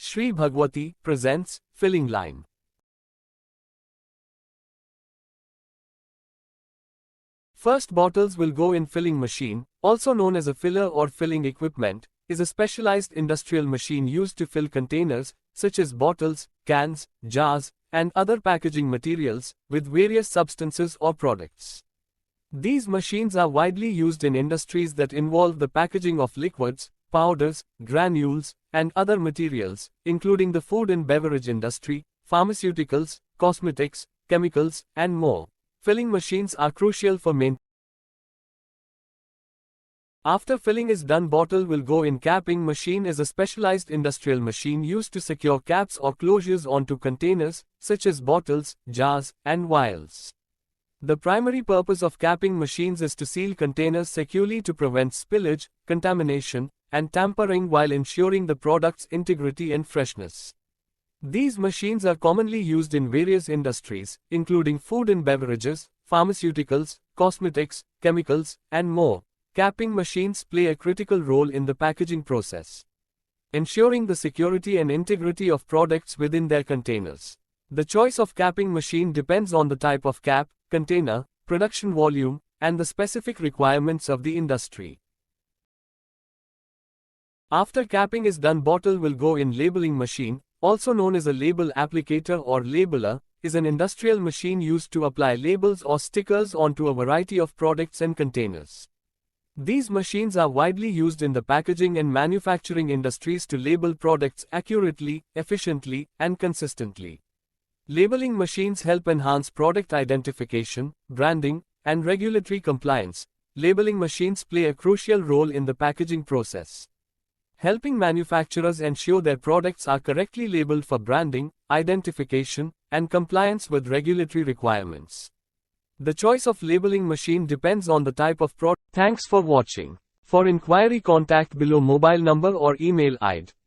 Shri Bhagwati presents filling line. First, bottles will go in filling machine, also known as a filler or filling equipment, is a specialized industrial machine used to fill containers, such as bottles, cans, jars, and other packaging materials, with various substances or products. These machines are widely used in industries that involve the packaging of liquids, powders, granules, and other materials, including the food and beverage industry, pharmaceuticals, cosmetics, chemicals, and more. Filling machines are crucial for maintenance. After filling is done, bottle will go in. Capping machine is a specialized industrial machine used to secure caps or closures onto containers, such as bottles, jars, and vials. The primary purpose of capping machines is to seal containers securely to prevent spillage, contamination, and tampering while ensuring the product's integrity and freshness. These machines are commonly used in various industries, including food and beverages, pharmaceuticals, cosmetics, chemicals, and more. Capping machines play a critical role in the packaging process, ensuring the security and integrity of products within their containers. The choice of capping machine depends on the type of cap, container, production volume, and the specific requirements of the industry. After capping is done, bottle will go in. Labeling machine, also known as a label applicator or labeler, is an industrial machine used to apply labels or stickers onto a variety of products and containers. These machines are widely used in the packaging and manufacturing industries to label products accurately, efficiently, and consistently. Labeling machines help enhance product identification, branding, and regulatory compliance. Labeling machines play a crucial role in the packaging process, helping manufacturers ensure their products are correctly labeled for branding, identification, and compliance with regulatory requirements. The choice of labeling machine depends on the type of product. Thanks for watching. For inquiry, contact below mobile number or email ID.